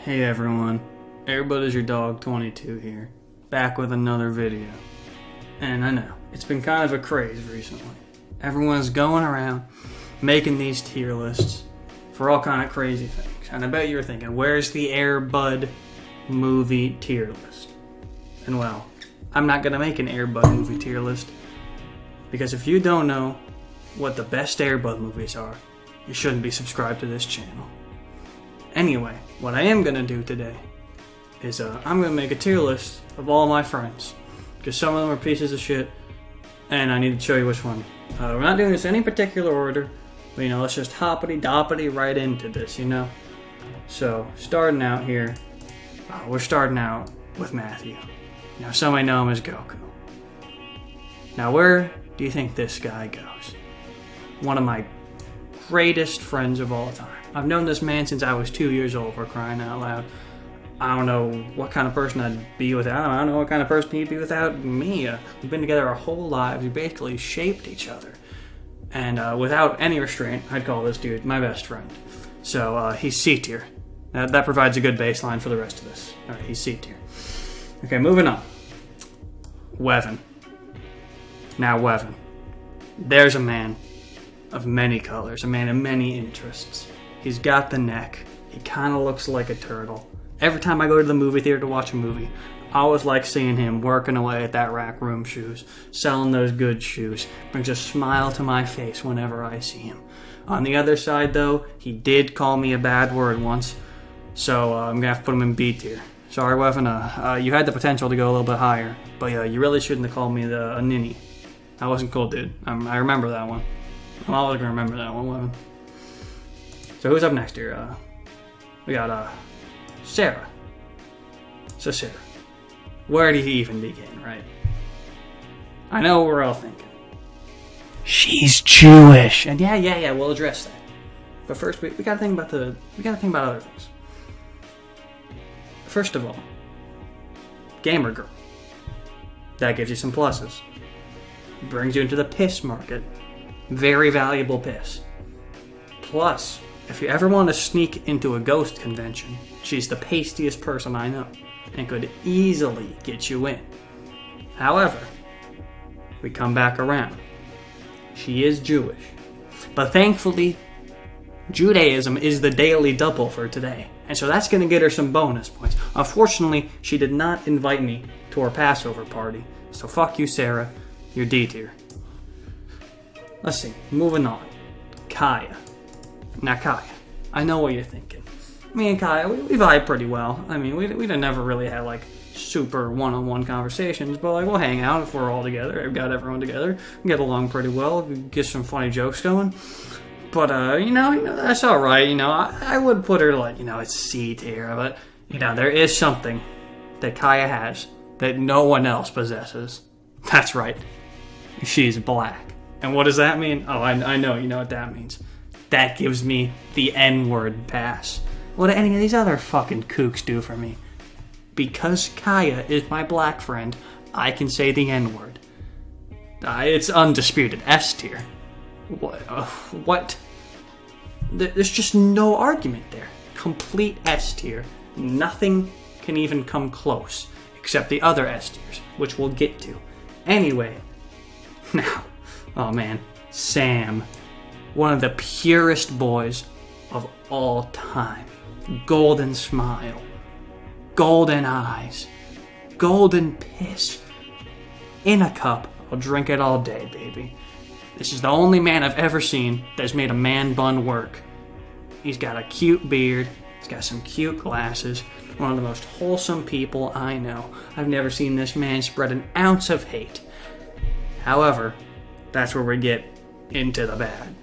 Hey everyone, everybody's your Abdog22 here, back with another video. And I know, it's been kind of a craze recently. Everyone's going around making these tier lists for all kind of crazy things. And I bet you're thinking, where's the Air Bud movie tier list? And well, I'm not gonna make an Air Bud movie tier list, because if you don't know what the best Air Bud movies are, you shouldn't be subscribed to this channel. Anyway, what I am going to do today is I'm going to make a tier list of all my friends, because some of them are pieces of shit, and I need to show you which one. We're not doing this in any particular order, but let's just hoppity-doppity right into this, So, starting out here, we're starting out with Matthew. Some might know him as Goku. Now, where do you think this guy goes? One of my greatest friends of all time. I've known this man since I was 2 years old, for crying out loud. I don't know what kind of person I'd be without him. I don't know what kind of person he'd be without me. We've been together our whole lives. We basically shaped each other. And without any restraint, I'd call this dude my best friend. So he's C tier. That provides a good baseline for the rest of this. Alright, he's C tier. Okay, moving on. Wevin. Now Wevin. There's a man of many colors, a man of many interests. He's got the neck. He kind of looks like a turtle. Every time I go to the movie theater to watch a movie, I always like seeing him working away at that Rack Room Shoes, selling those good shoes. Brings a smile to my face whenever I see him. On the other side, though, he did call me a bad word once, so I'm gonna have to put him in B tier. Sorry, Wevin. You had the potential to go a little bit higher, but you really shouldn't have called me a ninny. That wasn't cool, dude. I remember that one. I'm always gonna remember that one, Wevin. So who's up next here? We got Sarah. So Sarah, where do you even begin, right? I know what we're all thinking. She's Jewish, and yeah, we'll address that. But first, we gotta think about other things. First of all, gamer girl. That gives you some pluses. Brings you into the piss market. Very valuable piss. Plus, if you ever want to sneak into a ghost convention, she's the pastiest person I know, and could easily get you in. However, we come back around. She is Jewish. But thankfully, Judaism is the daily double for today, and so that's going to get her some bonus points. Unfortunately, she did not invite me to her Passover party, so fuck you, Sarah. You're D tier. Let's see, moving on. Kaya. Now, Kaya, I know what you're thinking. Me and Kaya, we vibe pretty well. I mean, we'd never really had, super one-on-one conversations, but, we'll hang out if we're all together. I've got everyone together. We get along pretty well. Get some funny jokes going. But, that's alright. I would put her, it's C tier, but, there is something that Kaya has that no one else possesses. That's right. She's black. And what does that mean? Oh, I know you know what that means. That gives me the N-word pass. What do any of these other fucking kooks do for me? Because Kaya is my black friend, I can say the N-word. It's undisputed. S tier. What? There's just no argument there. Complete S tier. Nothing can even come close, except the other S tiers, which we'll get to. Anyway, now, oh man, Sam. One of the purest boys of all time. Golden smile. Golden eyes. Golden piss. In a cup. I'll drink it all day, baby. This is the only man I've ever seen that's made a man bun work. He's got a cute beard. He's got some cute glasses. One of the most wholesome people I know. I've never seen this man spread an ounce of hate. However, that's where we get into the bad.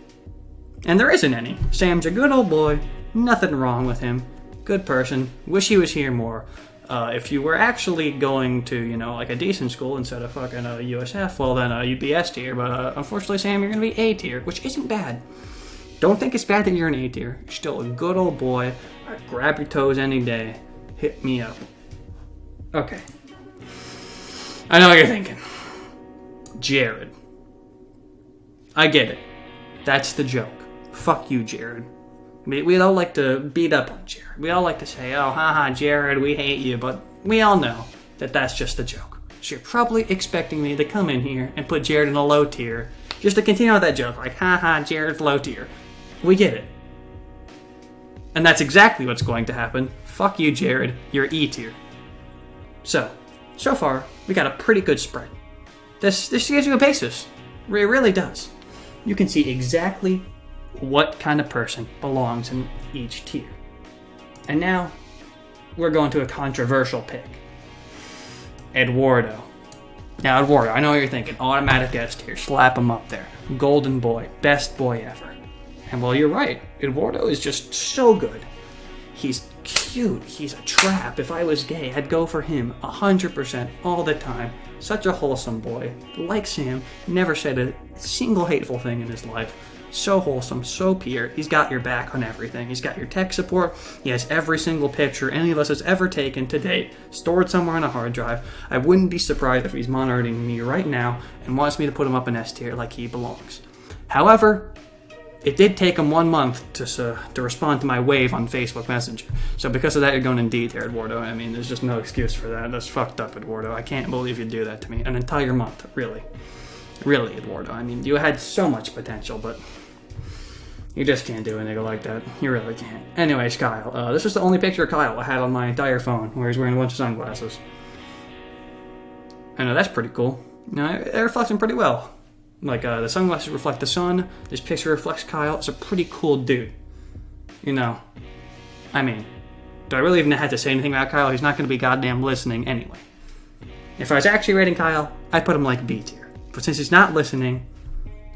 And there isn't any. Sam's a good old boy. Nothing wrong with him. Good person. Wish he was here more. If you were actually going to, a decent school instead of fucking USF, well then you'd be S tier. But unfortunately, Sam, you're going to be A tier, which isn't bad. Don't think it's bad that you're an A tier. You're still a good old boy. I'd grab your toes any day. Hit me up. Okay. I know what you're thinking. Jared. I get it. That's the joke. Fuck you, Jared. We all like to beat up on Jared. We all like to say, oh, haha, Jared, we hate you. But we all know that that's just a joke. So you're probably expecting me to come in here and put Jared in a low tier just to continue with that joke. Like, haha, Jared's low tier. We get it. And that's exactly what's going to happen. Fuck you, Jared. You're E tier. So far, we got a pretty good spread. This gives you a basis. It really does. You can see exactly what kind of person belongs in each tier. And now, we're going to a controversial pick. Eduardo. Now, Eduardo, I know what you're thinking. Automatic S tier. Slap him up there. Golden boy. Best boy ever. And well, you're right. Eduardo is just so good. He's cute. He's a trap. If I was gay, I'd go for him 100% all the time. Such a wholesome boy. Like Sam, never said a single hateful thing in his life. So wholesome, so pure. He's got your back on everything. He's got your tech support. He has every single picture any of us has ever taken to date, stored somewhere on a hard drive. I wouldn't be surprised if he's monitoring me right now and wants me to put him up in S tier like he belongs. However, it did take him 1 month to respond to my wave on Facebook Messenger. So because of that, you're going in D tier, Eduardo. I mean, there's just no excuse for that. That's fucked up, Eduardo. I can't believe you do that to me. An entire month, really. Really, Eduardo. I mean, you had so much potential, but you just can't do a nigga like that. You really can't. Anyways, Kyle. This is the only picture of Kyle I had on my entire phone, where he's wearing a bunch of sunglasses. I know, that's pretty cool. You know, it reflects him pretty well. Like, the sunglasses reflect the sun. This picture reflects Kyle. It's a pretty cool dude. You know, I mean, do I really even have to say anything about Kyle? He's not going to be goddamn listening anyway. If I was actually rating Kyle, I'd put him like B tier. But since he's not listening,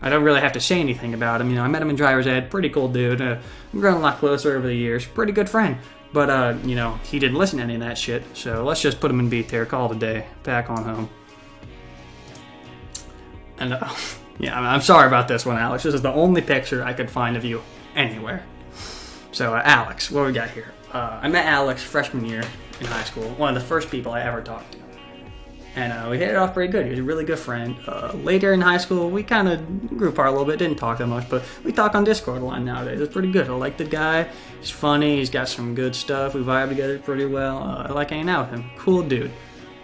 I don't really have to say anything about him. You know, I met him in driver's ed. Pretty cool dude. We've grown a lot closer over the years. Pretty good friend. But, you know, he didn't listen to any of that shit. So let's just put him in B tier. Call it a day. Back on home. And, yeah, I'm sorry about this one, Alex. This is the only picture I could find of you anywhere. So, Alex, what we got here? I met Alex freshman year in high school. One of the first people I ever talked to. And we hit it off pretty good. He was a really good friend. Later in high school, we kind of grew apart a little bit. Didn't talk that much, but we talk on Discord a lot nowadays. It's pretty good. I like the guy. He's funny. He's got some good stuff. We vibe together pretty well. I like hanging out with him. Cool dude.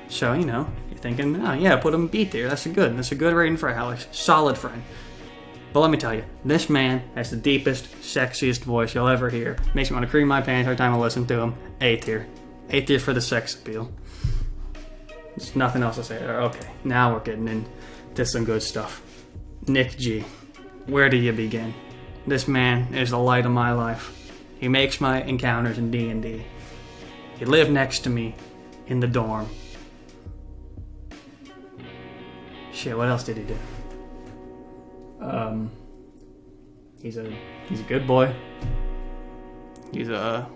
So, you know, you're thinking, oh, yeah, put him in B tier. That's a good rating for Alex. Solid friend. But let me tell you, this man has the deepest, sexiest voice you'll ever hear. Makes me want to cream my pants every time I listen to him. A tier. A tier for the sex appeal. There's nothing else to say there. Okay, now we're getting into some good stuff. Nick G. Where do you begin? This man is the light of my life. He makes my encounters in D&D. He lived next to me in the dorm. Shit, what else did he do? He's a good boy. He's got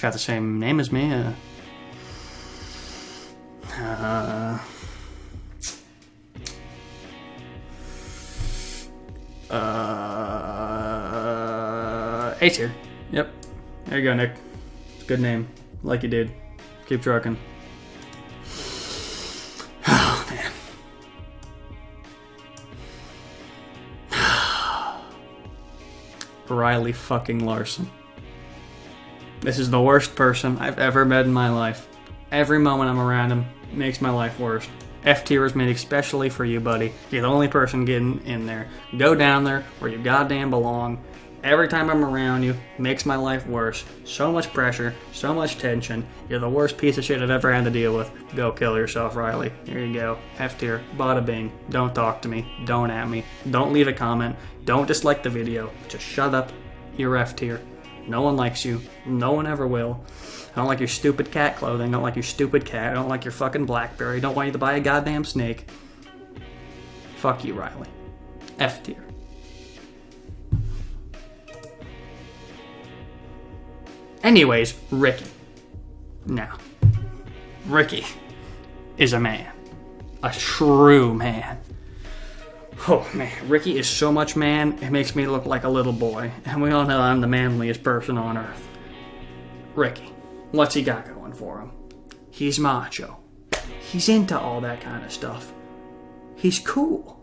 the same name as me. A tier. Yep. There you go, Nick. Good name. Like you did. Keep trucking. Oh, man. Riley fucking Larson. This is the worst person I've ever met in my life. Every moment I'm around him makes my life worse. F tier was made especially for you, buddy. You're the only person getting in there. Go down there where you goddamn belong. Every time I'm around you, makes my life worse. So much pressure, so much tension. You're the worst piece of shit I've ever had to deal with. Go kill yourself, Riley. Here you go. F tier. Bada bing. Don't talk to me. Don't at me. Don't leave a comment. Don't dislike the video. Just shut up. You're F tier. No one likes you. No one ever will. I don't like your stupid cat clothing. I don't like your stupid cat. I don't like your fucking Blackberry. I don't want you to buy a goddamn snake. Fuck you, Riley. F tier. Anyways, Ricky. Now, Ricky is a man. A true man. Oh, man. Ricky is so much man, it makes me look like a little boy. And we all know I'm the manliest person on earth. Ricky. What's he got going for him? He's macho. He's into all that kind of stuff. He's cool.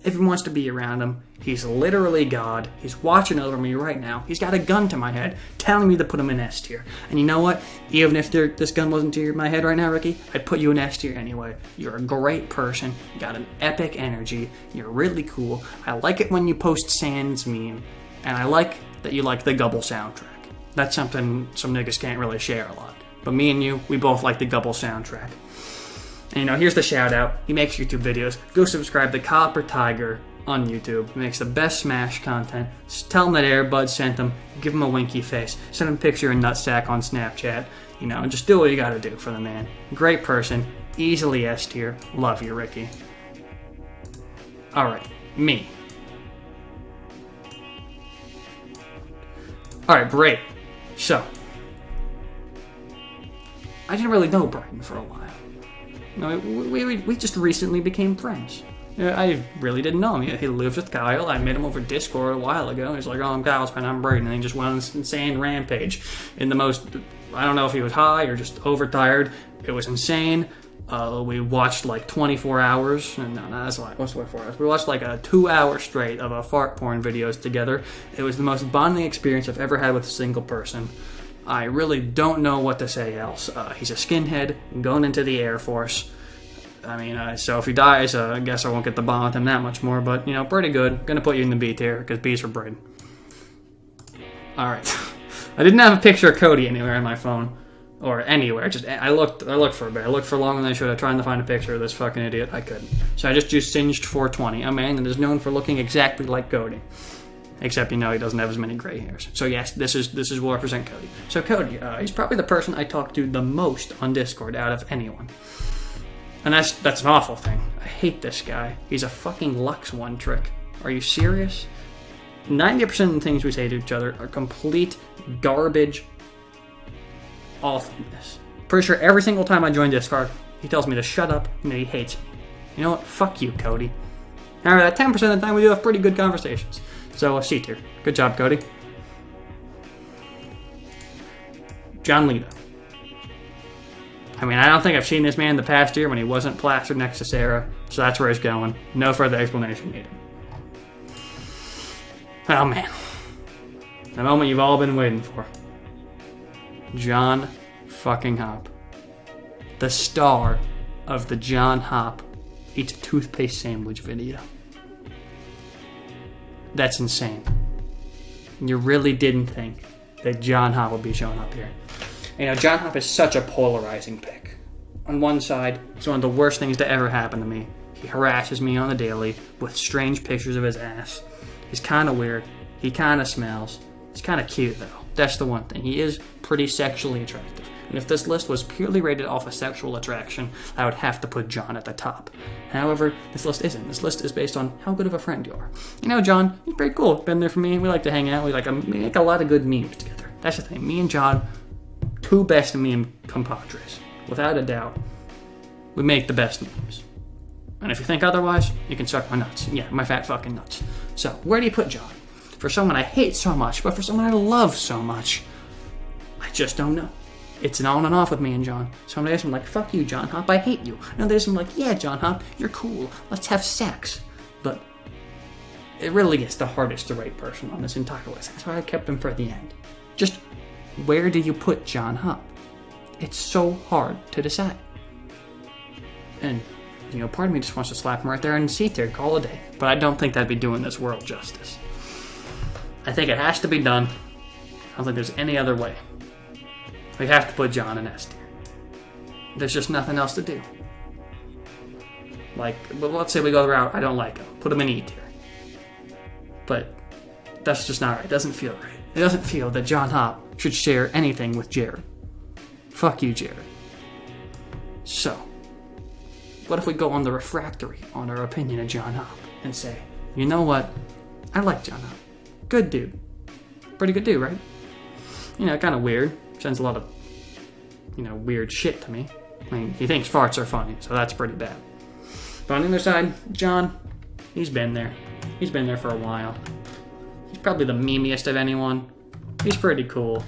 Everyone wants to be around him. He's literally God. He's watching over me right now. He's got a gun to my head, telling me to put him in S tier. And you know what? Even if this gun wasn't to my head right now, Ricky, I'd put you in S tier anyway. You're a great person. You got an epic energy. You're really cool. I like it when you post Sans meme. And I like that you like the Gubble soundtrack. That's something some niggas can't really share a lot. But me and you, we both like the Gubble soundtrack. And here's the shout out. He makes YouTube videos. Go subscribe to Copper Tiger on YouTube. He makes the best Smash content. Just tell him that Airbud sent him. Give him a winky face. Send him a picture of nutsack on Snapchat. Just do what you gotta do for the man. Great person. Easily S tier. Love you, Ricky. Alright, me. Alright, great. So, I didn't really know Brighton for a while. We just recently became friends. I really didn't know him. He lives with Kyle. I met him over Discord a while ago. He's like, oh, I'm Kyle's friend, I'm Brayden. And he just went on this insane rampage. I don't know if he was high or just overtired. It was insane. We watched like 24 hours. No, that's like, what's 24 hours? We watched like a 2-hour straight of fart porn videos together. It was the most bonding experience I've ever had with a single person. I really don't know what to say else. He's a skinhead going into the Air Force. So if he dies, I guess I won't get to bond with him that much more. But, pretty good. Gonna put you in the B tier, because B's for Braden. Alright. I didn't have a picture of Cody anywhere on my phone. Or anywhere. I looked for a bit. I looked for longer than I should have, trying to find a picture of this fucking idiot. I couldn't. So I just used Singed 420, a man that is known for looking exactly like Cody. Except, he doesn't have as many gray hairs. So yes, this will represent Cody. So Cody, he's probably the person I talk to the most on Discord out of anyone. And that's an awful thing. I hate this guy. He's a fucking Lux one trick. Are you serious? 90% of the things we say to each other are complete garbage awfulness. Pretty sure every single time I join Discord, he tells me to shut up and that he hates me. You know what? Fuck you, Cody. Alright, 10% of the time we do have pretty good conversations. So, C tier. Good job, Cody. John Lita. I don't think I've seen this man in the past year when he wasn't plastered next to Sarah, so that's where he's going. No further explanation needed. Oh, man. The moment you've all been waiting for. John fucking Hop. The star of the John Hop Eats Toothpaste Sandwich video. That's insane. You really didn't think that John Hop would be showing up here. John Hop is such a polarizing pick. On one side, it's one of the worst things to ever happen to me. He harasses me on the daily with strange pictures of his ass. He's kind of weird. He kind of smells. He's kind of cute, though. That's the one thing. He is pretty sexually attractive. And if this list was purely rated off of sexual attraction, I would have to put John at the top. However, this list isn't. This list is based on how good of a friend you are. John, he's pretty cool. Been there for me. We like to hang out. We make a lot of good memes together. That's the thing. Me and John, two best meme compadres. Without a doubt, we make the best memes. And if you think otherwise, you can suck my nuts. Yeah, my fat fucking nuts. So, where do you put John? For someone I hate so much, but for someone I love so much, I just don't know. It's an on and off with me and John. Some days I'm like, fuck you, John Hop, I hate you. And other days I'm like, yeah, John Hop, you're cool. Let's have sex. But it really gets the hardest to rate person on this entire list. That's why I kept him for the end. Just, where do you put John Hop? It's so hard to decide. And, part of me just wants to slap him right there in C tier, call it a day. But I don't think that'd be doing this world justice. I think it has to be done. I don't think there's any other way. We have to put John in S tier. There's just nothing else to do. But let's say we go the route, I don't like him. Put him in E tier. But that's just not right. It doesn't feel right. It doesn't feel that John Hop should share anything with Jared. Fuck you, Jared. So, what if we go on the refractory on our opinion of John Hop and say, you know what? I like John Hop. Good dude. Pretty good dude, right? Kind of weird. Sends a lot of, weird shit to me. He thinks farts are funny, so that's pretty bad. But on the other side, John, he's been there. He's been there for a while. He's probably the memeiest of anyone. He's pretty cool.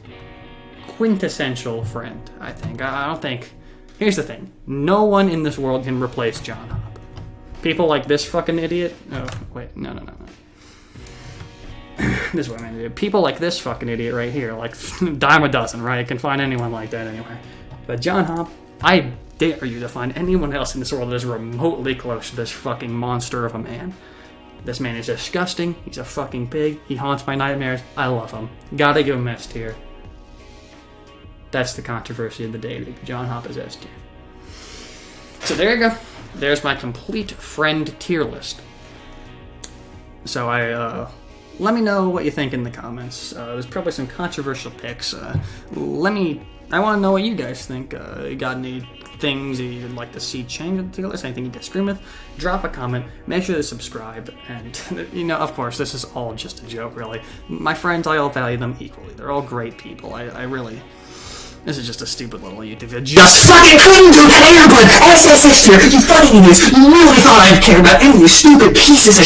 Quintessential friend, I think. I don't think... Here's the thing. No one in this world can replace John Hop. People like this fucking idiot. Oh, wait. No. This is what I mean. People like this fucking idiot right here. Like, dime a dozen, right? I can find anyone like that anywhere. But John Hop, I dare you to find anyone else in this world that is remotely close to this fucking monster of a man. This man is disgusting. He's a fucking pig. He haunts my nightmares. I love him. Gotta give him S tier. That's the controversy of the day. John Hop is S tier. So there you go. There's my complete friend tier list. So let me know what you think in the comments. There's probably some controversial picks. I want to know what you guys think. You got any things that you'd like to see change in the tier list? Anything you disagree with? Drop a comment. Make sure to subscribe. And, of course, this is all just a joke, really. My friends, I all value them equally. They're all great people. I really... This is just a stupid little YouTube video. Just fucking couldn't do that, Airblade! SSS tier! You fucking idiots! You really thought I'd care about any of you stupid pieces of